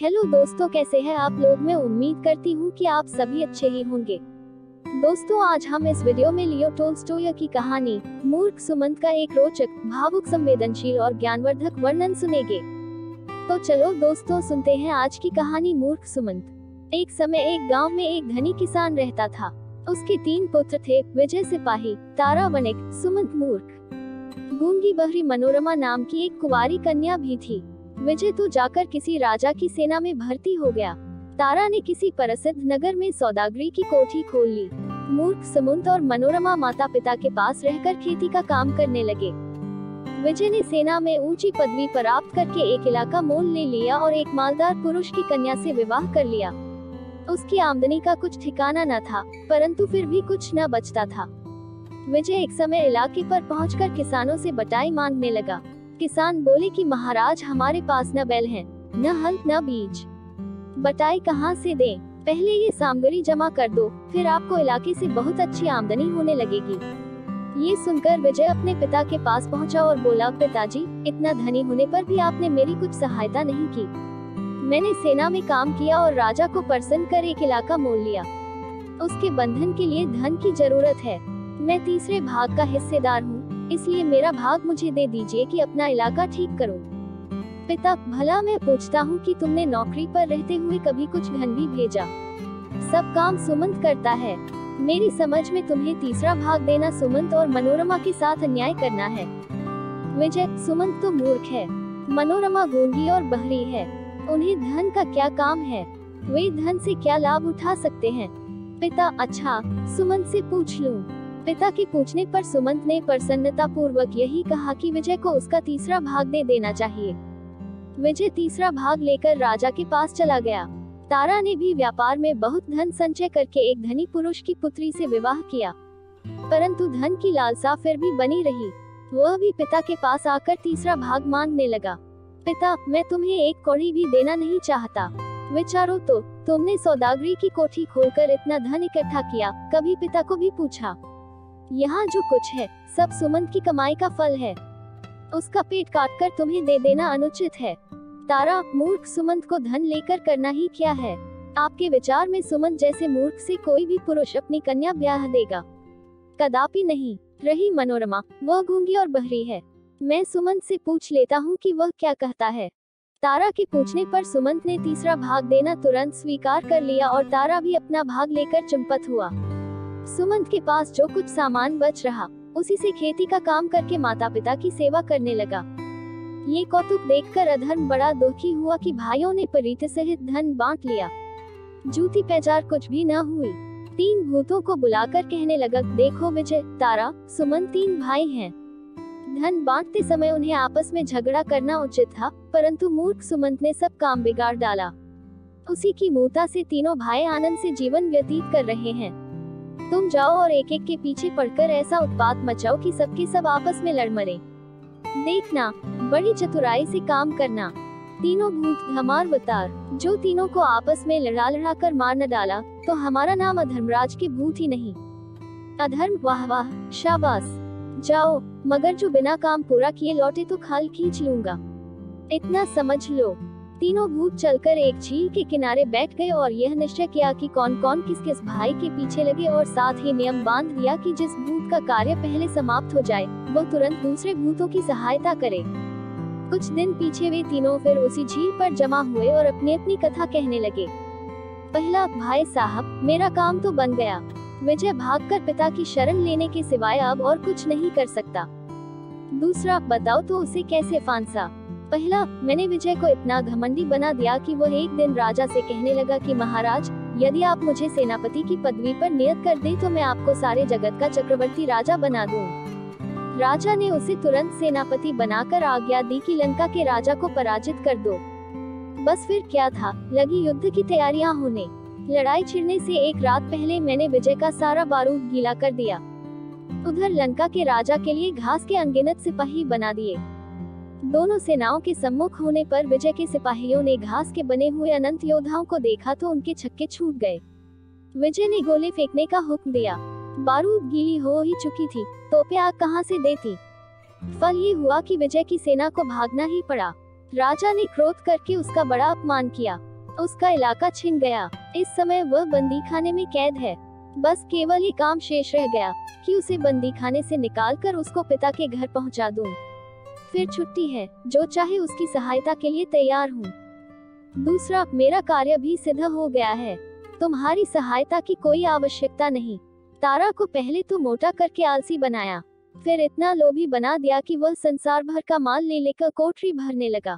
Hello दोस्तों, कैसे हैं आप लोग। मैं उम्मीद करती हूँ कि आप सभी अच्छे ही होंगे। दोस्तों, आज हम इस वीडियो में लियो टोल्स्टॉय की कहानी मूर्ख सुमंत का एक रोचक, भावुक, संवेदनशील और ज्ञानवर्धक वर्णन सुनेंगे। तो चलो दोस्तों, सुनते हैं आज की कहानी मूर्ख सुमंत। एक समय एक गांव में एक धनी किसान रहता था। उसके 3 पुत्र थे, विजय सिपाही, तारा वणिक, सुमंत मूर्ख। गूंगी बहरी मनोरमा नाम की एक कुंवारी कन्या भी थी। विजय तो जाकर किसी राजा की सेना में भर्ती हो गया। तारा ने किसी प्रसिद्ध नगर में सौदागरी की कोठी खोल ली। मूर्ख सुमंत और मनोरमा माता पिता के पास रहकर खेती का काम करने लगे। विजय ने सेना में ऊंची पदवी प्राप्त करके एक इलाका मोल ले लिया और एक मालदार पुरुष की कन्या से विवाह कर लिया। उसकी आमदनी का कुछ ठिकाना न था, परंतु फिर भी कुछ न बचता था। विजय एक समय इलाके पर पहुंचकर किसानों से बटाई मांगने लगा। किसान बोले कि महाराज, हमारे पास न बैल हैं, न हल, न बीज। बटाई कहाँ से दें? पहले ये सामग्री जमा कर दो, फिर आपको इलाके से बहुत अच्छी आमदनी होने लगेगी। ये सुनकर विजय अपने पिता के पास पहुंचा और बोला, पिताजी, इतना धनी होने पर भी आपने मेरी कुछ सहायता नहीं की। मैंने सेना में काम किया और राजा को प्रसन्न कर एक इलाका मोल लिया। उसके बंधन के लिए धन की जरूरत है। मैं तीसरे भाग का हिस्सेदार हूँ, इसलिए मेरा भाग मुझे दे दीजिए कि अपना इलाका ठीक करूं। पिता, भला मैं पूछता हूँ कि तुमने नौकरी पर रहते हुए कभी कुछ धन भी भेजा? सब काम सुमंत करता है। मेरी समझ में तुम्हें तीसरा भाग देना सुमंत और मनोरमा के साथ अन्याय करना है। विजय, सुमंत तो मूर्ख है, मनोरमा गूंगी और बहरी है। उन्हें धन का क्या काम है? वे धन से क्या लाभ उठा सकते हैं? पिता, अच्छा, सुमंत से पूछ लूं। पिता के पूछने पर सुमंत ने प्रसन्नता पूर्वक यही कहा कि विजय को उसका तीसरा भाग दे देना चाहिए। विजय तीसरा भाग लेकर राजा के पास चला गया। तारा ने भी व्यापार में बहुत धन संचय करके एक धनी पुरुष की पुत्री से विवाह किया, परंतु धन की लालसा फिर भी बनी रही। वह भी पिता के पास आकर तीसरा भाग मांगने लगा। पिता, मैं तुम्हें एक कौड़ी भी देना नहीं चाहता। विचारो तो, तुमने सौदागरी की कोठी खोलकर इतना धन इकट्ठा किया, कभी पिता को भी पूछा? यहाँ जो कुछ है, सब सुमंत की कमाई का फल है। उसका पेट काटकर तुम्हें दे देना अनुचित है। तारा, मूर्ख सुमंत को धन लेकर करना ही क्या है? आपके विचार में सुमंत जैसे मूर्ख से कोई भी पुरुष अपनी कन्या ब्याह देगा? कदापि नहीं। रही मनोरमा, वह गूंगी और बहरी है। मैं सुमंत से पूछ लेता हूँ कि वह क्या कहता है। तारा के पूछने पर सुमंत ने तीसरा भाग देना तुरंत स्वीकार कर लिया और तारा भी अपना भाग लेकर चंपत हुआ। सुमंत के पास जो कुछ सामान बच रहा, उसी से खेती का काम करके माता पिता की सेवा करने लगा। ये कौतुक देखकर अधर्म बड़ा दुखी हुआ कि भाइयों ने प्रीति सहित धन बांट लिया। जूती पैजार कुछ भी न हुई। 3 भूतों को बुलाकर कहने लगा, देखो विजय, तारा, सुमंत 3 भाई हैं। धन बांटते समय उन्हें आपस में झगड़ा करना उचित था, परंतु मूर्ख सुमंत ने सब काम बिगाड़ डाला। उसी की मूर्ता से तीनों भाई आनंद से जीवन व्यतीत कर रहे हैं। तुम जाओ और एक एक के पीछे पड़कर ऐसा उत्पात मचाओ कि सबके सब आपस में लड़ मरे। देखना, बड़ी चतुराई से काम करना। तीनों भूत धमारवतार, जो तीनों को आपस में लड़ा लड़ा कर मार न डाला, तो हमारा नाम अधर्मराज के भूत ही नहीं। अधर्म, वाह वाह, शाबाश। जाओ, मगर जो बिना काम पूरा किए लौटे तो खाल खींच लूंगा। इतना समझ लो। तीनों भूत चलकर एक झील के किनारे बैठ गए और यह निश्चय किया कि कौन कौन किस किस भाई के पीछे लगे, और साथ ही नियम बांध दिया कि जिस भूत का कार्य पहले समाप्त हो जाए, वह तुरंत दूसरे भूतों की सहायता करे। कुछ दिन पीछे वे तीनों फिर उसी झील पर जमा हुए और अपनी अपनी कथा कहने लगे। पहला, भाई साहब, मेरा काम तो बन गया। विजय भागकर पिता की शरण लेने के सिवाय अब और कुछ नहीं कर सकता। दूसरा, बताओ तो उसे कैसे फांसा? पहला, मैंने विजय को इतना घमंडी बना दिया कि वह एक दिन राजा से कहने लगा कि महाराज, यदि आप मुझे सेनापति की पदवी पर नियत कर दें तो मैं आपको सारे जगत का चक्रवर्ती राजा बना दूं। राजा ने उसे तुरंत सेनापति बनाकर आज्ञा दी कि लंका के राजा को पराजित कर दो। बस फिर क्या था, लगी युद्ध की तैयारियां होने। लड़ाई छिड़ने से एक रात पहले मैंने विजय का सारा बारूद गीला कर दिया। उधर लंका के राजा के लिए घास के अनगिनत सिपाही बना दिए। दोनों सेनाओं के सम्मुख होने पर विजय के सिपाहियों ने घास के बने हुए अनंत योद्धाओं को देखा तो उनके छक्के छूट गए। विजय ने गोले फेंकने का हुक्म दिया। बारूद गीली हो ही चुकी थी, तोपें आग कहां से देती। फल ये हुआ कि विजय की सेना को भागना ही पड़ा। राजा ने क्रोध करके उसका बड़ा अपमान किया। उसका इलाका छिन गया। इस समय वह बंदी खाने में कैद है। बस केवल ये काम शेष रह गया कि उसे बंदी खाने से निकालकर उसको पिता के घर पहुंचा दूं। फिर छुट्टी है, जो चाहे उसकी सहायता के लिए तैयार हूँ। दूसरा, मेरा कार्य भी सिद्ध हो गया है। तुम्हारी सहायता की कोई आवश्यकता नहीं। तारा को पहले तो मोटा करके आलसी बनाया, फिर इतना लोभी बना दिया कि वह संसार भर का माल ले लेकर कोठरी भरने लगा।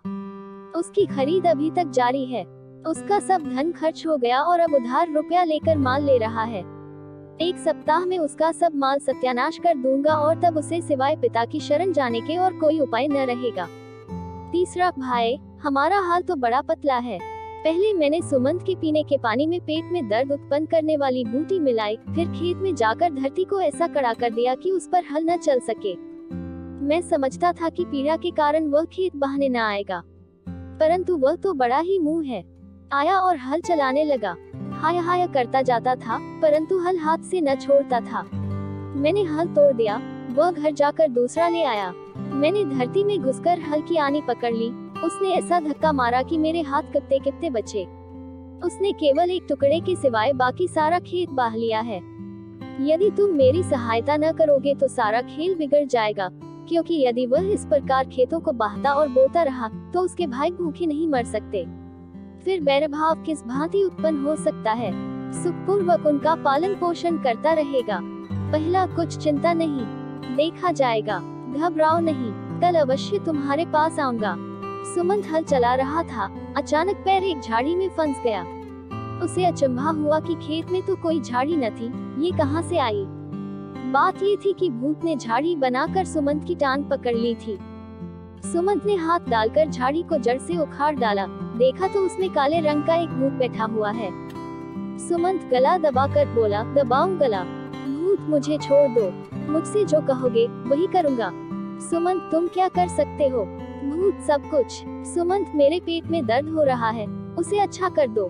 उसकी खरीद अभी तक जारी है। उसका सब धन खर्च हो गया और अब उधार रुपया लेकर माल ले रहा है। 1 सप्ताह में उसका सब माल सत्यानाश कर दूंगा और तब उसे सिवाय पिता की शरण जाने के और कोई उपाय न रहेगा। तीसरा, भाई, हमारा हाल तो बड़ा पतला है। पहले मैंने सुमंत के पीने के पानी में पेट में दर्द उत्पन्न करने वाली बूटी मिलाई, फिर खेत में जाकर धरती को ऐसा कड़ा कर दिया कि उस पर हल न चल सके। मैं समझता था कि पीड़ा के कारण वह खेत बहाने न आएगा, परंतु वह तो बड़ा ही मुंह है। आया और हल चलाने लगा। हाय हाय करता जाता था, परंतु हल हाथ से न छोड़ता था। मैंने हल तोड़ दिया। वह घर जाकर दूसरा ले आया। मैंने धरती में घुसकर हल की आनी पकड़ ली। उसने ऐसा धक्का मारा कि मेरे हाथ कितने कितने बचे। उसने केवल एक टुकड़े के सिवाय बाकी सारा खेत बाह लिया है। यदि तुम मेरी सहायता न करोगे तो सारा खेल बिगड़ जाएगा, क्योंकि यदि वह इस प्रकार खेतों को बाहता और बोता रहा तो उसके भाई भूखे नहीं मर सकते। फिर बैरभाव किस भांति उत्पन्न हो सकता है। सुखपूर्वक उनका पालन पोषण करता रहेगा। पहला, कुछ चिंता नहीं, देखा जाएगा, घबराओ नहीं, कल अवश्य तुम्हारे पास आऊंगा। सुमंत हल चला रहा था। अचानक पैर एक झाड़ी में फंस गया। उसे अचंभा हुआ कि खेत में तो कोई झाड़ी न थी, ये कहां से आई। बात ये थी कि भूत ने झाड़ी बनाकर सुमंत की टांग पकड़ ली थी। सुमंत ने हाथ डालकर झाड़ी को जड़ से उखाड़ डाला। देखा तो उसमें काले रंग का एक भूत बैठा हुआ है। सुमंत गला दबाकर बोला, दबाऊं गला? भूत, मुझे छोड़ दो, मुझसे जो कहोगे वही करूंगा। सुमंत, तुम क्या कर सकते हो? भूत, सब कुछ। सुमंत, मेरे पेट में दर्द हो रहा है, उसे अच्छा कर दो।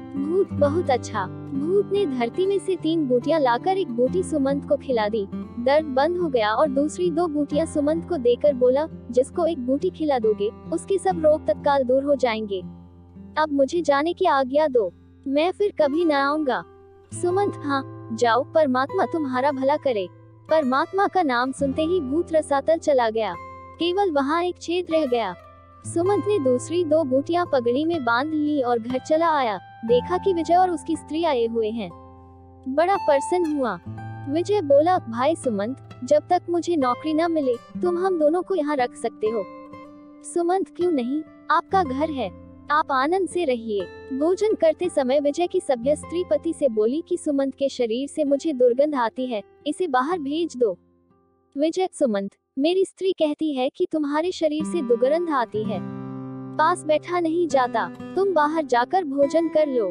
भूत, बहुत अच्छा। भूत ने धरती में से 3 बूटियां लाकर एक बूटी सुमंत को खिला दी। दर्द बंद हो गया और दूसरी 2 बूटियां सुमंत को देकर बोला, जिसको एक बूटी खिला दोगे उसके सब रोग तत्काल दूर हो जाएंगे। अब मुझे जाने की आज्ञा दो, मैं फिर कभी न आऊंगा। सुमंत, हाँ जाओ, परमात्मा तुम्हारा भला करे। परमात्मा का नाम सुनते ही भूत रसातल चला गया। केवल वहाँ एक छेद रह गया। सुमंत ने दूसरी 2 बूटियां पगड़ी में बांध ली और घर चला आया। देखा कि विजय और उसकी स्त्री आए हुए हैं। बड़ा प्रसन्न हुआ। विजय बोला, भाई सुमंत, जब तक मुझे नौकरी न मिले तुम हम दोनों को यहाँ रख सकते हो। सुमंत, क्यों नहीं, आपका घर है, आप आनंद से रहिए। भोजन करते समय विजय की सभ्य स्त्री पति से बोली कि सुमंत के शरीर से मुझे दुर्गंध आती है, इसे बाहर भेज दो। विजय, सुमंत, मेरी स्त्री कहती है कि तुम्हारे शरीर से दुर्गंध आती है, पास बैठा नहीं जाता, तुम बाहर जाकर भोजन कर लो।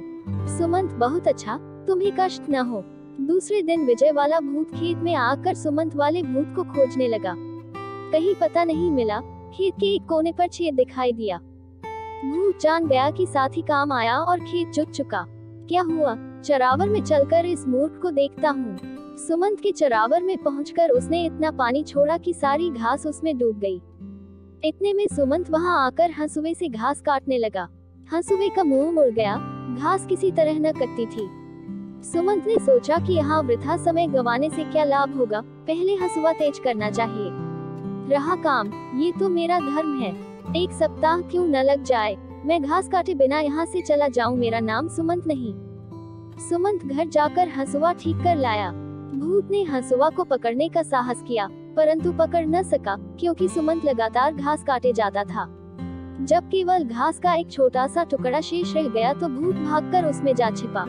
सुमंत, बहुत अच्छा, तुम्हें कष्ट न हो। दूसरे दिन विजय वाला भूत खेत में आकर सुमंत वाले भूत को खोजने लगा। कहीं पता नहीं मिला। खेत के एक कोने पर छेद दिखाई दिया। भूत जान गया कि साथी काम आया और खेत जुट चुका। क्या हुआ? चरावर में चलकर इस मूर्ख को देखता हूँ। सुमंत के चरावर में पहुंचकर उसने इतना पानी छोड़ा कि सारी घास उसमें डूब गई। इतने में सुमंत वहां आकर हंसुए से घास काटने लगा। हंसुए का मुंह मुड़ गया, घास किसी तरह न कटती थी। सुमंत ने सोचा कि यहाँ वृथा समय गंवाने से क्या लाभ होगा, पहले हंसुआ तेज करना चाहिए। रहा काम, ये तो मेरा धर्म है, 1 सप्ताह क्यों न लग जाए, मैं घास काटे बिना यहाँ से चला जाऊं, मेरा नाम सुमंत नहीं। सुमंत घर जाकर हंसुआ ठीक कर लाया। भूत ने हंसुआ को पकड़ने का साहस किया, परंतु पकड़ न सका, क्योंकि सुमंत लगातार घास काटे जाता था। जब केवल घास का एक छोटा सा टुकड़ा शेष रह गया तो भूत भागकर उसमें जा छिपा।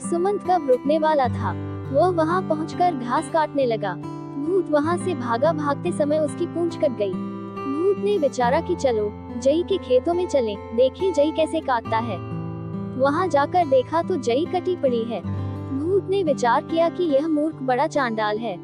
सुमंत कब रुकने वाला था, वो वहां पहुंचकर घास काटने लगा। भूत वहां से भागा, भागते समय उसकी पूंछ कट गई। भूत ने विचारा कि चलो जई के खेतों में चलें, देखें जई कैसे काटता है। वहां जाकर देखा तो जई कटी पड़ी है। भूत ने विचार किया कि यह मूर्ख बड़ा चांडाल है,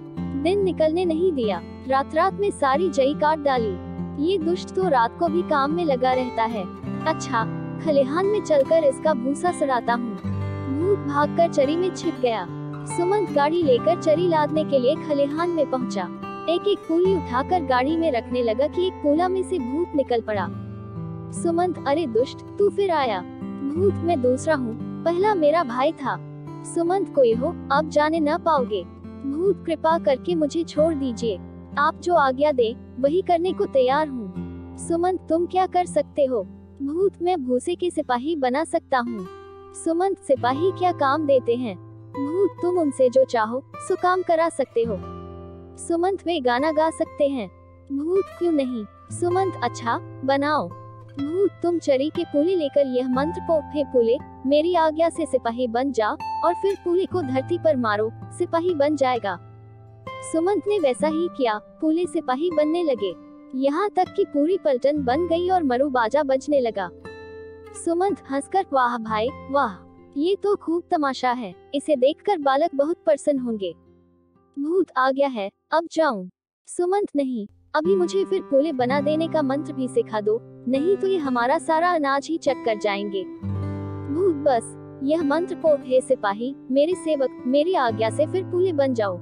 दिन निकलने नहीं दिया, रात में सारी जई काट डाली। ये दुष्ट तो रात को भी काम में लगा रहता है। अच्छा, खलिहान में चलकर इसका भूसा सड़ाता हूँ। भूत भागकर चरी में छिप गया। सुमंत गाड़ी लेकर चरी लादने के लिए खलिहान में पहुंचा। एक एक पूली उठाकर गाड़ी में रखने लगा कि एक पूला में से भूत निकल पड़ा। सुमंत, अरे दुष्ट, तू फिर आया। भूत मैं दूसरा हूँ, पहला मेरा भाई था। सुमंत कोई हो, आप जाने न पाओगे। भूत कृपा करके मुझे छोड़ दीजिए, आप जो आज्ञा दे वही करने को तैयार हूँ। सुमंत तुम क्या कर सकते हो? भूत मैं भूसे के सिपाही बना सकता हूँ। सुमंत सिपाही क्या काम देते हैं? भूत तुम उनसे जो चाहो सो काम करा सकते हो। सुमंत वे गाना गा सकते हैं। भूत क्यों नहीं? सुमंत अच्छा बनाओ। भूत तुम चरी के पुले लेकर यह मंत्र पोप हे पुले, मेरी आज्ञा से सिपाही बन जा और फिर पुले को धरती पर मारो, सिपाही बन जाएगा। सुमंत ने वैसा ही किया, पुले सिपाही बनने लगे। यहाँ तक कि पूरी पलटन बन गई और मरु बाजा बजने लगा। सुमंत हंसकर वाह भाई वाह, ये तो खूब तमाशा है, इसे देखकर बालक बहुत प्रसन्न होंगे। भूत आ गया है, अब जाऊं? सुमंत नहीं, अभी मुझे फिर पुले बना देने का मंत्र भी सिखा दो, नहीं तो ये हमारा सारा अनाज ही चट कर जाएंगे। भूत बस यह मंत्र पोप हे सिपाही, मेरे सेवक, मेरी आज्ञा से फिर पुले बन जाओ,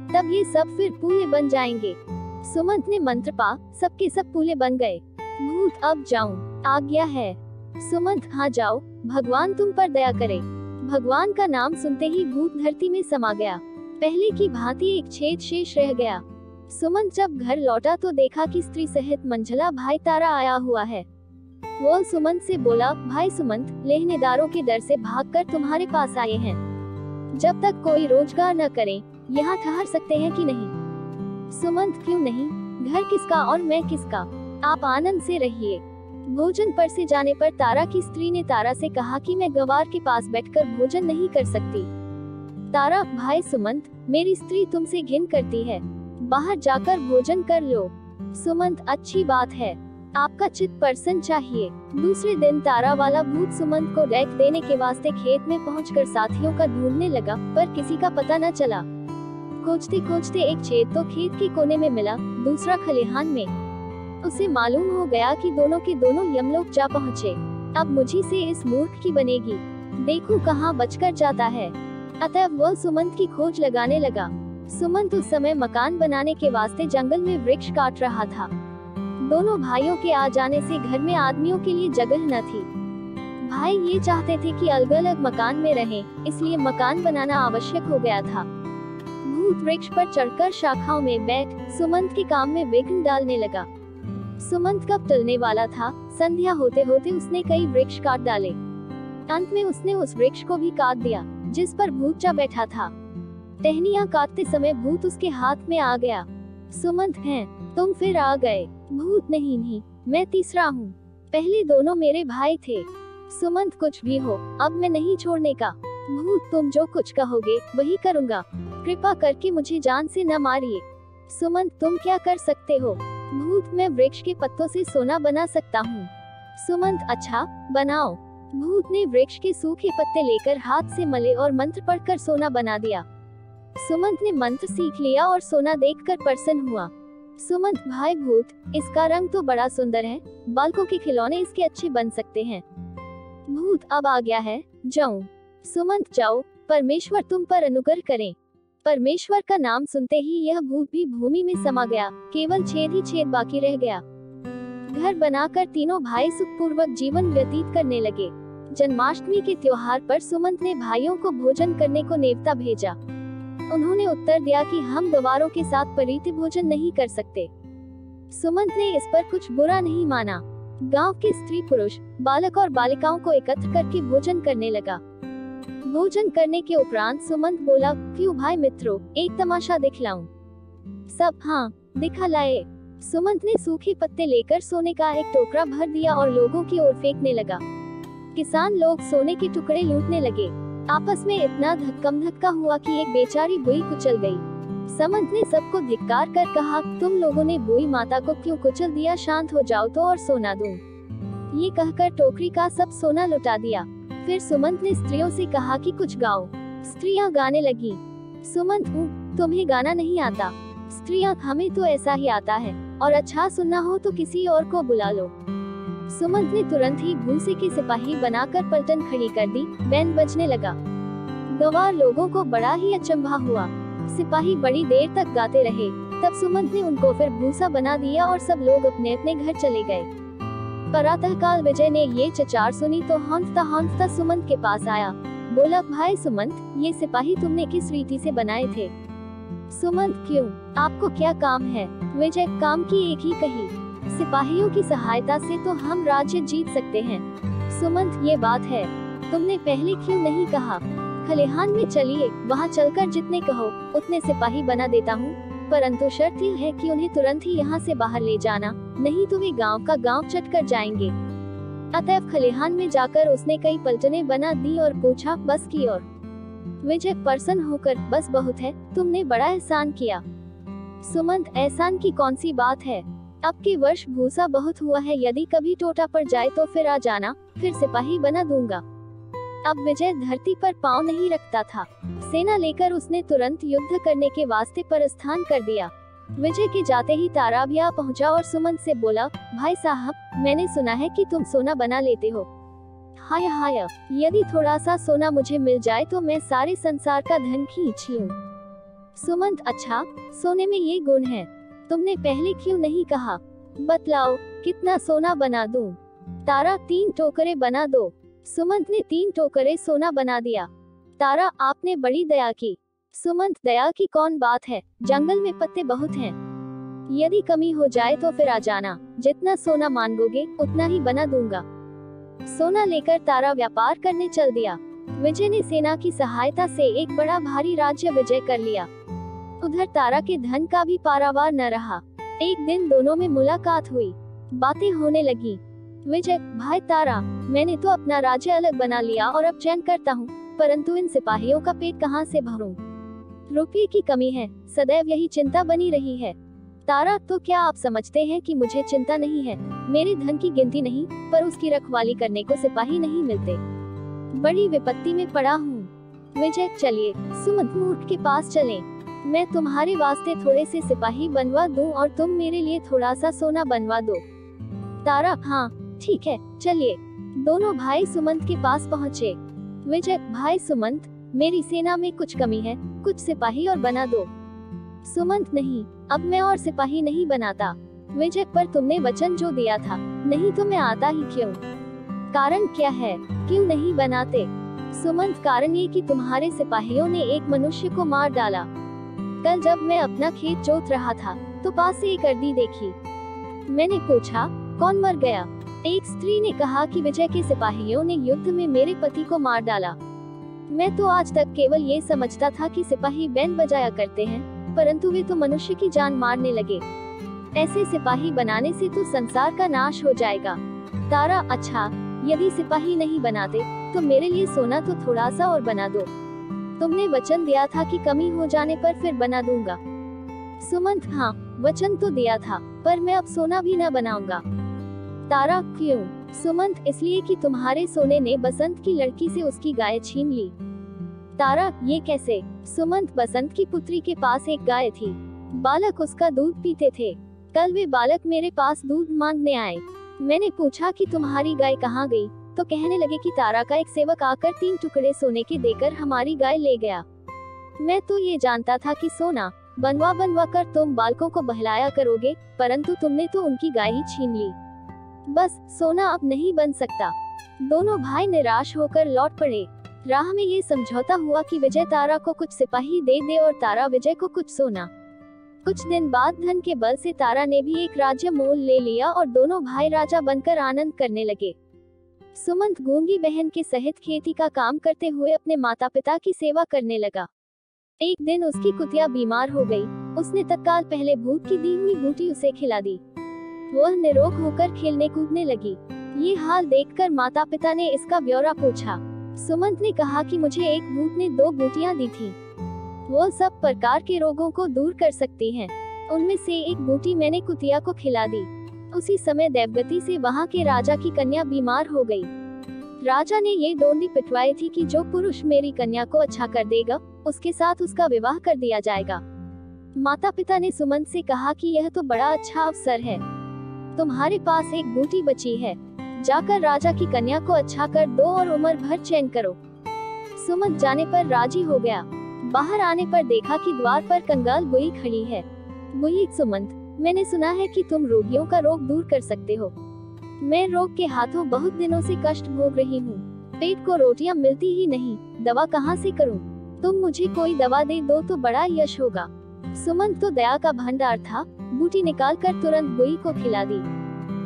तब ये सब फिर पुले बन जाएंगे। सुमंत ने मंत्र पा, सबके सब पुले बन गए। भूत अब जाऊं? आज्ञा है। सुमंत हाँ जाओ, भगवान तुम पर दया करे। भगवान का नाम सुनते ही भूत धरती में समा गया। पहले की भांति एक छेद शेष रह गया। सुमंत जब घर लौटा तो देखा कि स्त्री सहित मंझला भाई तारा आया हुआ है। वो सुमंत से बोला, भाई सुमंत, लेहनेदारों के डर से भागकर तुम्हारे पास आए हैं। जब तक कोई रोजगार न करें, यहाँ ठहर सकते हैं कि नहीं? सुमंत क्यों नहीं, घर किसका और मैं किसका, आप आनंद से रहिए। भोजन पर से जाने पर तारा की स्त्री ने तारा से कहा कि मैं गवार के पास बैठकर भोजन नहीं कर सकती। तारा, भाई सुमंत, मेरी स्त्री तुमसे घिन करती है, बाहर जाकर भोजन कर लो। सुमंत अच्छी बात है, आपका चित्त प्रसन्न चाहिए। दूसरे दिन तारा वाला भूत सुमंत को डैक देने के वास्ते खेत में पहुंचकर साथियों का ढूंढने लगा, पर किसी का पता न चला। खोजते खोजते एक छेद तो खेत के कोने में मिला, दूसरा खलिहान में। उसे मालूम हो गया कि दोनों के दोनों यमलोक जा पहुँचे। अब मुझी से इस मूर्ख की बनेगी, देखूं कहाँ बचकर जाता है। अतः वह सुमंत की खोज लगाने लगा। सुमंत उस समय मकान बनाने के वास्ते जंगल में वृक्ष काट रहा था। दोनों भाइयों के आ जाने से घर में आदमियों के लिए जगह न थी। भाई ये चाहते थे कि अलग अलग मकान में रहें, इसलिए मकान बनाना आवश्यक हो गया था। भूत वृक्ष पर चढ़कर शाखाओं में बैठ सुमंत के काम में विघ्न डालने लगा। सुमंत कब टलने वाला था, संध्या होते होते उसने कई वृक्ष काट डाले। अंत में उसने उस वृक्ष को भी काट दिया जिस पर भूत जा बैठा था। टहनियां काटते समय भूत उसके हाथ में आ गया। सुमंत हैं, तुम फिर आ गए। भूत नहीं, मैं तीसरा हूँ, पहले दोनों मेरे भाई थे। सुमंत कुछ भी हो, अब मैं नहीं छोड़ने का। भूत तुम जो कुछ कहोगे वही करूँगा, कृपा करके मुझे जान से न मारिए। सुमंत तुम क्या कर सकते हो? भूत मैं वृक्ष के पत्तों से सोना बना सकता हूँ। सुमंत अच्छा बनाओ। भूत ने वृक्ष के सूखे पत्ते लेकर हाथ से मले और मंत्र पढ़कर सोना बना दिया। सुमंत ने मंत्र सीख लिया और सोना देखकर प्रसन्न हुआ। सुमंत भाई भूत, इसका रंग तो बड़ा सुंदर है, बालकों के खिलौने इसके अच्छे बन सकते हैं। भूत अब आ गया है, जाऊं? सुमंत जाओ, परमेश्वर तुम पर अनुग्रह करें। परमेश्वर का नाम सुनते ही यह भूत भी भूमि में समा गया, केवल छेद ही छेद बाकी रह गया। घर बनाकर तीनों भाई सुखपूर्वक जीवन व्यतीत करने लगे। जन्माष्टमी के त्योहार पर सुमंत ने भाइयों को भोजन करने को नेवता भेजा। उन्होंने उत्तर दिया कि हम गवारों के साथ प्रीति भोजन नहीं कर सकते। सुमंत ने इस पर कुछ बुरा नहीं माना। गांव के स्त्री पुरुष, बालक और बालिकाओं को एकत्र करके भोजन करने लगा। भोजन करने के उपरांत सुमंत बोला, क्यों भाई मित्रों, एक तमाशा दिखलाऊं? सब हाँ, दिखा लाए। सुमंत ने सूखे पत्ते लेकर सोने का एक टोकरा भर दिया और लोगों की ओर फेंकने लगा। किसान लोग सोने के टुकड़े लूटने लगे। आपस में इतना धक्कम धक्का हुआ कि एक बेचारी बुई कुचल गई। सुमंत ने सबको धिक्कार कर कहा, तुम लोगों ने बुई माता को क्यों कुचल दिया? शांत हो जाओ तो और सोना दूं। ये कहकर टोकरी का सब सोना लुटा दिया। फिर सुमंत ने स्त्रियों से कहा कि कुछ गाओ। स्त्रियां गाने लगी। सुमंत, तुम्हें गाना नहीं आता? स्त्रियां, हमें तो ऐसा ही आता है, और अच्छा सुनना हो तो किसी और को बुला लो। सुमंत ने तुरंत ही भूसे के सिपाही बनाकर पलटन खड़ी कर दी। बैंड बजने लगा। गवार लोगों को बड़ा ही अचंभा हुआ। सिपाही बड़ी देर तक गाते रहे। तब सुमंत ने उनको फिर भूसा बना दिया और सब लोग अपने अपने घर चले गए। प्रातःकाल विजय ने ये चचार सुनी तो हौंकता सुमंत के पास आया। बोला, भाई सुमंत, ये सिपाही तुमने किस रीति से बनाए थे? सुमंत, क्यों, आपको क्या काम है? विजय, काम की एक ही कही, सिपाहियों की सहायता से तो हम राज्य जीत सकते हैं। सुमंत, ये बात है, तुमने पहले क्यों नहीं कहा? खलिहान में चलिए, वहाँ चलकर जितने कहो उतने सिपाही बना देता हूँ, परंतु शर्त यह है कि उन्हें तुरंत ही यहाँ से बाहर ले जाना, नहीं तो वे गांव का गांव चट कर जाएंगे। अतएव खलिहान में जाकर उसने कई पलटने बना दी और पूछा, बस की और? विजय प्रसन्न होकर, बस बहुत है, तुमने बड़ा एहसान किया। सुमंत, एहसान की कौन सी बात है? अब के वर्ष भूसा बहुत हुआ है, यदि कभी टोटा पड़ जाए तो फिर आ जाना, फिर सिपाही बना दूंगा। अब विजय धरती पर पांव नहीं रखता था। सेना लेकर उसने तुरंत युद्ध करने के वास्ते प्रस्थान कर दिया। विजय के जाते ही तारा भी आ पहुंचा और सुमंत से बोला, भाई साहब, मैंने सुना है कि तुम सोना बना लेते हो। हाय हाय, यदि थोड़ा सा सोना मुझे मिल जाए तो मैं सारे संसार का धन खींच लूं। सुमंत, अच्छा, सोने में ये गुण है, तुमने पहले क्यों नहीं कहा? बतलाओ, कितना सोना बना दूं? तारा, 3 टोकरे बना दो। सुमंत ने 3 टोकरे सोना बना दिया। तारा, आपने बड़ी दया की। सुमंत, दया की कौन बात है, जंगल में पत्ते बहुत हैं, यदि कमी हो जाए तो फिर आ जाना, जितना सोना मांगोगे उतना ही बना दूंगा। सोना लेकर तारा व्यापार करने चल दिया। विजय ने सेना की सहायता से एक बड़ा भारी राज्य विजय कर लिया। उधर तारा के धन का भी पारावार न रहा। एक दिन दोनों में मुलाकात हुई, बातें होने लगी। विजय, भाई तारा, मैंने तो अपना राज्य अलग बना लिया और अब चैन करता हूँ, परंतु इन सिपाहियों का पेट कहाँ से भरूं? रुपये की कमी है, सदैव यही चिंता बनी रही है। तारा, तो क्या आप समझते हैं कि मुझे चिंता नहीं है? मेरे धन की गिनती नहीं, पर उसकी रखवाली करने को सिपाही नहीं मिलते, बड़ी विपत्ति में पड़ा हूँ। विजय, चलिए सुमंत मूर्ख के पास चलें, मैं तुम्हारे वास्ते थोड़े से सिपाही बनवा दूं और तुम मेरे लिए थोड़ा सा सोना बनवा दो। तारा, हाँ ठीक है, चलिए। दोनों भाई सुमंत के पास पहुँचे। विजय, भाई सुमंत, मेरी सेना में कुछ कमी है, कुछ सिपाही और बना दो। सुमंत, नहीं, अब मैं और सिपाही नहीं बनाता। विजय, पर तुमने वचन जो दिया था, नहीं तो मैं आता ही क्यों? कारण क्या है, क्यों नहीं बनाते? सुमंत, कारण ये कि तुम्हारे सिपाहियों ने एक मनुष्य को मार डाला। कल जब मैं अपना खेत जोत रहा था तो पास से एक अर्दी देखी। मैंने पूछा, कौन मर गया? एक स्त्री ने कहा कि विजय के सिपाहियों ने युद्ध में मेरे पति को मार डाला। मैं तो आज तक केवल ये समझता था कि सिपाही बैंड बजाया करते हैं, परंतु वे तो मनुष्य की जान मारने लगे। ऐसे सिपाही बनाने से तो संसार का नाश हो जाएगा। तारा, अच्छा, यदि सिपाही नहीं बनाते तो मेरे लिए सोना तो थोड़ा सा और बना दो। तुमने वचन दिया था कि कमी हो जाने पर फिर बना दूंगा। सुमंत, हाँ, वचन तो दिया था, पर मैं अब सोना भी न बनाऊंगा। तारा, क्यों? सुमंत, इसलिए कि तुम्हारे सोने ने बसंत की लड़की से उसकी गाय छीन ली। तारा, ये कैसे? सुमंत, बसंत की पुत्री के पास एक गाय थी, बालक उसका दूध पीते थे। कल वे बालक मेरे पास दूध मांगने आए। मैंने पूछा कि तुम्हारी गाय कहाँ गई, तो कहने लगे कि तारा का एक सेवक आकर 3 टुकड़े सोने के देकर हमारी गाय ले गया। मैं तो ये जानता था कि सोना बनवा कर तुम बालकों को बहलाया करोगे, परंतु तुमने तो उनकी गाय ही छीन ली। बस सोना अब नहीं बन सकता। दोनों भाई निराश होकर लौट पड़े। राह में ये समझौता हुआ कि विजय तारा को कुछ सिपाही दे दे और तारा विजय को कुछ सोना। कुछ दिन बाद धन के बल से तारा ने भी एक राज्य मोल ले लिया और दोनों भाई राजा बनकर आनंद करने लगे। सुमंत गूंगी बहन के सहित खेती का काम करते हुए अपने माता पिता की सेवा करने लगा। एक दिन उसकी कुतिया बीमार हो गई। उसने तत्काल पहले भूत की दी हुई बूटी उसे खिला दी। वह निरोग होकर खेलने कूदने लगी। ये हाल देखकर माता पिता ने इसका ब्यौरा पूछा। सुमंत ने कहा कि मुझे एक भूत ने 2 बूटियां दी थी, वो सब प्रकार के रोगों को दूर कर सकती हैं। उनमें से एक बूटी मैंने कुतिया को खिला दी। उसी समय देवगति से वहां के राजा की कन्या बीमार हो गई। राजा ने ये डोंडी पिटवाई थी कि जो पुरुष मेरी कन्या को अच्छा कर देगा, उसके साथ उसका विवाह कर दिया जाएगा। माता पिता ने सुमंत से कहा कि यह तो बड़ा अच्छा अवसर है, तुम्हारे पास एक बूटी बची है, जाकर राजा की कन्या को अच्छा कर दो और उम्र भर चैन करो। सुमंत जाने पर राजी हो गया। बाहर आने पर देखा कि द्वार पर कंगाल बुई खड़ी है। बुई, सुमंत, मैंने सुना है कि तुम रोगियों का रोग दूर कर सकते हो। मैं रोग के हाथों बहुत दिनों से कष्ट भोग रही हूँ। पेट को रोटियां मिलती ही नहीं, दवा कहाँ से करूँ? तुम मुझे कोई दवा दे दो तो बड़ा यश होगा। सुमंत तो दया का भंडार था, बूटी निकाल कर तुरंत बुई को खिला दी।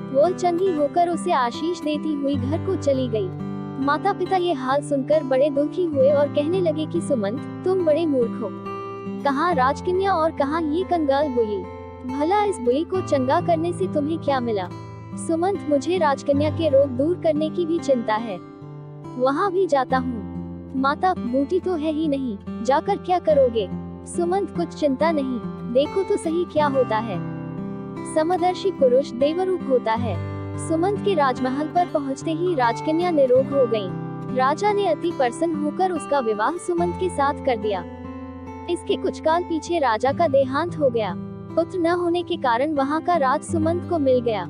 वो चंगी होकर उसे आशीष देती हुई घर को चली गई। माता पिता ये हाल सुनकर बड़े दुखी हुए और कहने लगे कि सुमंत, तुम बड़े मूर्ख हो। कहाँ राजकन्या और कहाँ ये कंगाल बुई। भला इस बुई को चंगा करने से तुम्हें क्या मिला? सुमंत, मुझे राजकन्या के रोग दूर करने की भी चिंता है, वहाँ भी जाता हूँ। माता, बूटी तो है ही नहीं, जाकर क्या करोगे? सुमंत, कुछ चिंता नहीं, देखो तो सही क्या होता है। समदर्शी पुरुष देवरूप होता है। सुमंत के राजमहल पर पहुँचते ही राजकन्या निरोग हो गयी। राजा ने अति प्रसन्न होकर उसका विवाह सुमंत के साथ कर दिया। इसके कुछ काल पीछे राजा का देहांत हो गया। पुत्र न होने के कारण वहाँ का राज सुमंत को मिल गया।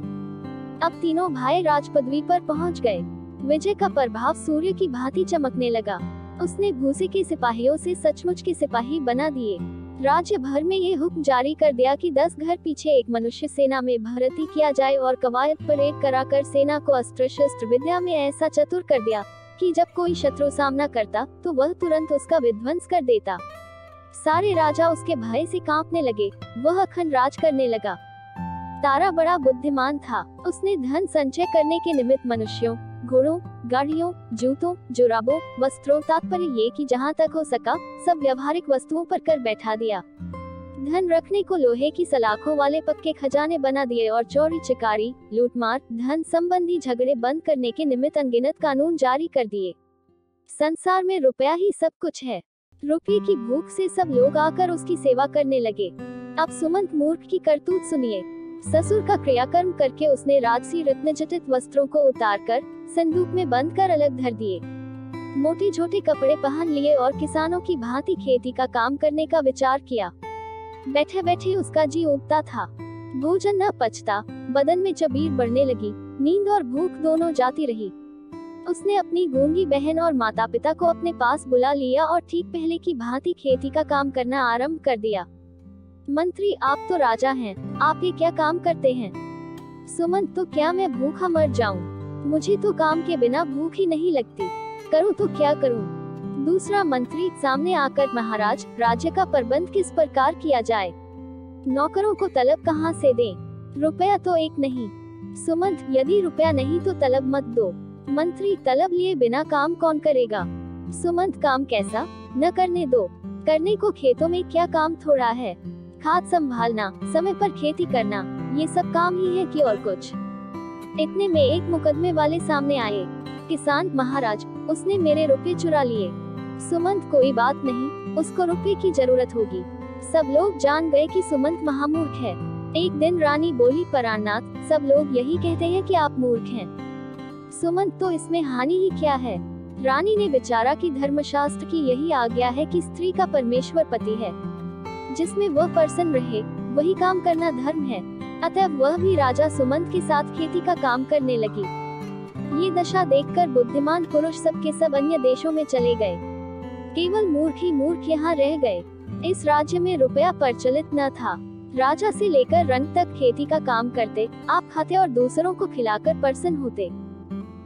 अब तीनों भाई राज पदवी पर पहुँच गए। विजय का प्रभाव सूर्य की भांति चमकने लगा। उसने भूसे के सिपाहियों से सचमुच के सिपाही बना दिए। राज्य भर में ये हुक्म जारी कर दिया कि 10 घर पीछे एक मनुष्य सेना में भर्ती किया जाए और कवायद परेड कराकर सेना को अस्त्र शस्त्र विद्या में ऐसा चतुर कर दिया कि जब कोई शत्रु सामना करता तो वह तुरंत उसका विध्वंस कर देता। सारे राजा उसके भय से कांपने लगे। वह अखंड राज करने लगा। तारा बड़ा बुद्धिमान था। उसने धन संचय करने के निमित्त मनुष्यों, घोड़ों, गाड़ियों, जूतों, जुराबों, वस्त्रों, तात्पर्य ये कि जहाँ तक हो सका सब व्यवहारिक वस्तुओं पर कर बैठा दिया। धन रखने को लोहे की सलाखों वाले पक्के खजाने बना दिए और चोरी चिकारी, लूटमार, धन संबंधी झगड़े बंद करने के निमित्त अनगिनत कानून जारी कर दिए। संसार में रुपया ही सब कुछ है। रुपये की भूख से सब लोग आकर उसकी सेवा करने लगे। अब सुमंत मूर्ख की करतूत सुनिए। ससुर का क्रियाकर्म करके उसने राजसी रत्नजटित वस्त्रों को उतारकर संदूक में बंद कर अलग धर दिए। मोटे छोटे कपड़े पहन लिए और किसानों की भांति खेती का काम करने का विचार किया। बैठे बैठे उसका जी उबता था। भोजन न पचता, बदन में चबीर बढ़ने लगी, नींद और भूख दोनों जाती रही। उसने अपनी गूंगी बहन और माता पिता को अपने पास बुला लिया और ठीक पहले की भांति खेती का काम करना आरंभ कर दिया। मंत्री, आप तो राजा हैं, आप ये क्या काम करते हैं? सुमंत, तो क्या मैं भूखा मर जाऊं? मुझे तो काम के बिना भूख ही नहीं लगती, करूं तो क्या करूं? दूसरा मंत्री सामने आकर, महाराज, राज्य का प्रबंध किस प्रकार किया जाए? नौकरों को तलब कहाँ से दें? रुपया तो एक नहीं। सुमंत, यदि रुपया नहीं तो तलब मत दो। मंत्री, तलब लिए बिना काम कौन करेगा? सुमंत, काम कैसा? न करने दो। करने को खेतों में क्या काम थोड़ा है? खाद संभालना, समय पर खेती करना, ये सब काम ही है कि और कुछ? इतने में एक मुकदमे वाले सामने आए। किसान, महाराज, उसने मेरे रुपए चुरा लिए। सुमंत, कोई बात नहीं, उसको रुपए की जरूरत होगी। सब लोग जान गए कि सुमंत महामूर्ख है। एक दिन रानी बोली, पराणनाथ, सब लोग यही कहते हैं कि आप मूर्ख हैं। सुमंत, तो इसमें हानि ही क्या है? रानी ने विचारा कि धर्मशास्त्र की यही आज्ञा है कि स्त्री का परमेश्वर पति है, जिसमें वह प्रसन्न रहे वही काम करना धर्म है। अतः वह भी राजा सुमंत के साथ खेती का काम करने लगी। ये दशा देखकर बुद्धिमान पुरुष सब के सब अन्य देशों में चले गए। केवल मूर्ख ही मूर्ख यहाँ रह गए। इस राज्य में रुपया प्रचलित न था। राजा से लेकर रंग तक खेती का काम करते, आप खाते और दूसरों को खिलाकर प्रसन्न होते।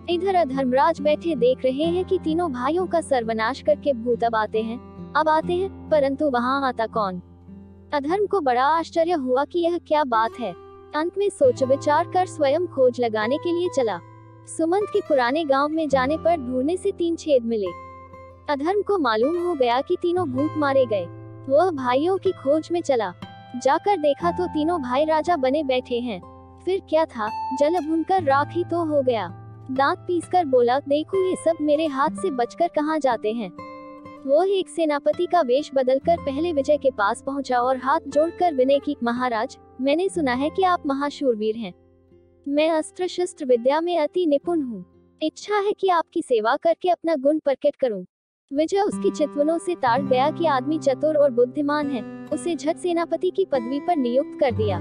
इधर अधर्मराज बैठे देख रहे हैं कि तीनों भाइयों का सर्वनाश करके भूत अब आते हैं, परंतु वहाँ आता कौन? अधर्म को बड़ा आश्चर्य हुआ कि यह क्या बात है। अंत में सोच विचार कर स्वयं खोज लगाने के लिए चला। सुमंत के पुराने गांव में जाने पर ढूंढने से 3 छेद मिले। अधर्म को मालूम हो गया कि तीनों भूत मारे गए। वह भाइयों की खोज में चला। जाकर देखा तो तीनों भाई राजा बने बैठे हैं। फिर क्या था, जल भूनकर राख ही तो हो गया। दांत पीसकर बोला, देखो ये सब मेरे हाथ से बचकर कहाँ जाते हैं। वो एक सेनापति का वेश बदलकर पहले विजय के पास पहुंचा और हाथ जोड़कर विनय की, महाराज, मैंने सुना है कि आप महाशूरवीर हैं। मैं अस्त्र शस्त्र विद्या में अति निपुण हूँ। इच्छा है कि आपकी सेवा करके अपना गुण प्रकट करूं। विजय उसकी चितवनों से ताड़ गया कि आदमी चतुर और बुद्धिमान है। उसे झट सेनापति की पदवी पर नियुक्त कर दिया।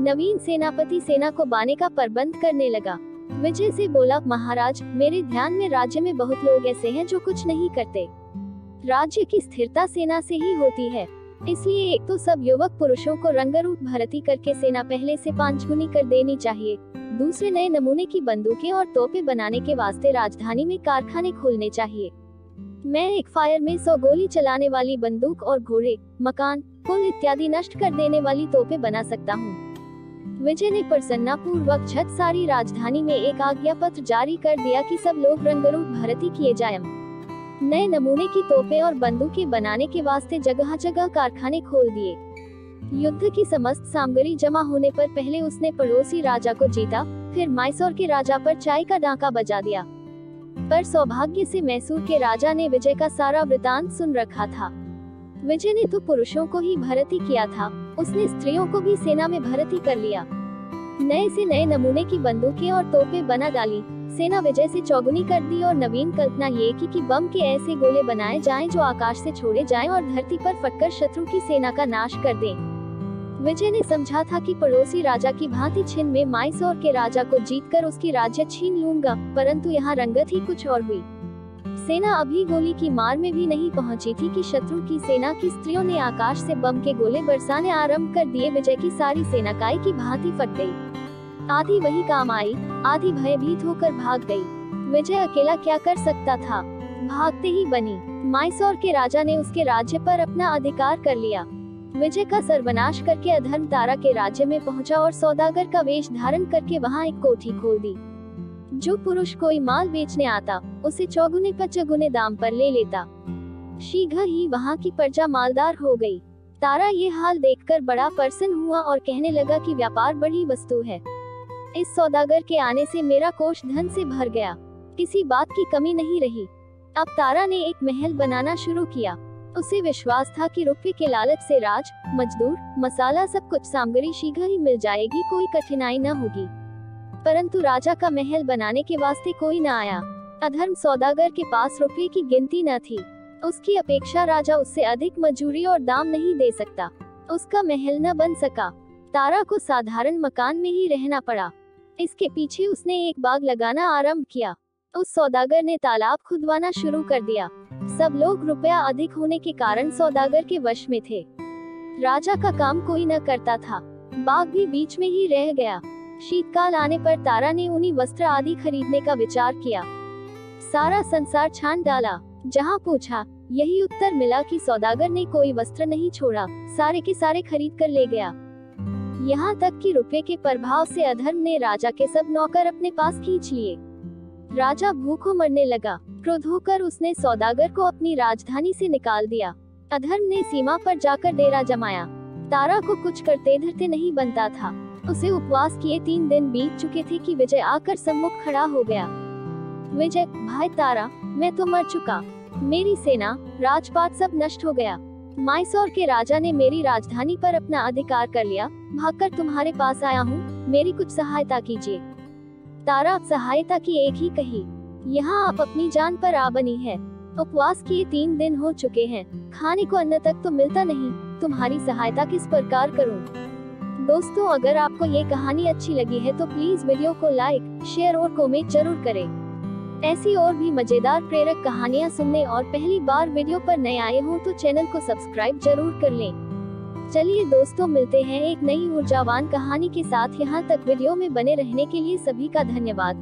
नवीन सेनापति सेना को बाने का प्रबंध करने लगा। विजय से बोला, महाराज, मेरे ध्यान में राज्य में बहुत लोग ऐसे हैं जो कुछ नहीं करते। राज्य की स्थिरता सेना से ही होती है। इसलिए एक तो सब युवक पुरुषों को रंगारूप भर्ती करके सेना पहले से 5 गुनी कर देनी चाहिए। दूसरे नए नमूने की बंदूकें और तोपें बनाने के वास्ते राजधानी में कारखाने खोलने चाहिए। मैं एक फायर में 100 गोली चलाने वाली बंदूक और घोड़े, मकान, पुल इत्यादि नष्ट कर देने वाली तोपें बना सकता हूँ। विजय ने प्रसन्नतापूर्वक झट सारी राजधानी में एक आज्ञा पत्र जारी कर दिया कि सब लोग रंगरूप भर्ती किए जाएं। नए नमूने की तोपें और बंदूकें बनाने के वास्ते जगह जगह कारखाने खोल दिए। युद्ध की समस्त सामग्री जमा होने पर पहले उसने पड़ोसी राजा को जीता, फिर मैसूर के राजा पर चाय का डांका बजा दिया। पर सौभाग्य से मैसूर के राजा ने विजय का सारा वृतांत सुन रखा था। विजय ने तो पुरुषों को ही भर्ती किया था, उसने स्त्रियों को भी सेना में भर्ती कर लिया। नए से नए नमूने की बंदूकें और तोपें बना डाली। सेना विजय से चौगुनी कर दी और नवीन कल्पना ये की कि बम के ऐसे गोले बनाए जाएं जो आकाश से छोड़े जाएं और धरती पर फटकर शत्रु की सेना का नाश कर दें। विजय ने समझा था कि पड़ोसी राजा की भांति छिन में मैसूर के राजा को जीतकर उसकी राज्य छीन लूंगा, परंतु यहाँ रंगत ही कुछ और हुई। सेना अभी गोली की मार में भी नहीं पहुंची थी कि शत्रु की सेना की स्त्रियों ने आकाश से बम के गोले बरसाने आरंभ कर दिए। विजय की सारी सेना काय की भांति फट गई। आधी वही काम आई, आधी भयभीत होकर भाग गई। विजय अकेला क्या कर सकता था, भागते ही बनी। मैसूर के राजा ने उसके राज्य पर अपना अधिकार कर लिया। विजय का सर्वनाश करके अधर्म तारा के राज्य में पहुंचा और सौदागर का वेश धारण करके वहां एक कोठी खोल दी। जो पुरुष कोई माल बेचने आता, उसे चौगुने पचगुने दाम पर ले लेता। शीघ्र ही वहां की प्रजा मालदार हो गई। तारा ये हाल देखकर बड़ा प्रसन्न हुआ और कहने लगा कि व्यापार बड़ी वस्तु है। इस सौदागर के आने से मेरा कोष धन से भर गया, किसी बात की कमी नहीं रही। अब तारा ने एक महल बनाना शुरू किया। उसे विश्वास था कि रुपये के लालच से राज, मजदूर, मसाला सब कुछ सामग्री शीघ्र ही मिल जाएगी, कोई कठिनाई न होगी। परंतु राजा का महल बनाने के वास्ते कोई न आया। अधर्म सौदागर के पास रुपये की गिनती न थी। उसकी अपेक्षा राजा उससे अधिक मजूरी और दाम नहीं दे सकता। उसका महल न बन सका। तारा को साधारण मकान में ही रहना पड़ा। इसके पीछे उसने एक बाग लगाना आरंभ किया। उस सौदागर ने तालाब खुदवाना शुरू कर दिया। सब लोग रुपया अधिक होने के कारण सौदागर के वश में थे। राजा का काम कोई न करता था। बाग भी बीच में ही रह गया। शीतकाल आने पर तारा ने ऊनी वस्त्र आदि खरीदने का विचार किया। सारा संसार छान डाला। जहाँ पूछा, यही उत्तर मिला कि सौदागर ने कोई वस्त्र नहीं छोड़ा, सारे के सारे खरीद कर ले गया। यहाँ तक कि रुपये के प्रभाव से अधर्म ने राजा के सब नौकर अपने पास खींच लिए। राजा भूखों मरने लगा। क्रोध होकर उसने सौदागर को अपनी राजधानी से निकाल दिया। अधर्म ने सीमा पर जाकर डेरा जमाया। तारा को कुछ करते धरते नहीं बनता था। उसे उपवास किए 3 दिन बीत चुके थे कि विजय आकर सम्मुख खड़ा हो गया। विजय, भाई तारा, मैं तो मर चुका। मेरी सेना, राजपाट सब नष्ट हो गया। मैसूर के राजा ने मेरी राजधानी पर अपना अधिकार कर लिया। भागकर तुम्हारे पास आया हूँ, मेरी कुछ सहायता कीजिए। तारा सहायता की एक ही कही, यहाँ आप अपनी जान पर आ बनी है। उपवास किए 3 दिन हो चुके हैं, खाने को अन्न तक तो मिलता नहीं, तुम्हारी सहायता किस प्रकार करूं? दोस्तों, अगर आपको ये कहानी अच्छी लगी है तो प्लीज वीडियो को लाइक, शेयर और कमेंट जरूर करें। ऐसी और भी मजेदार प्रेरक कहानियाँ सुनने और पहली बार वीडियो पर नए आए हो तो चैनल को सब्सक्राइब जरूर कर लें। चलिए दोस्तों, मिलते हैं एक नई ऊर्जावान कहानी के साथ। यहाँ तक वीडियो में बने रहने के लिए सभी का धन्यवाद।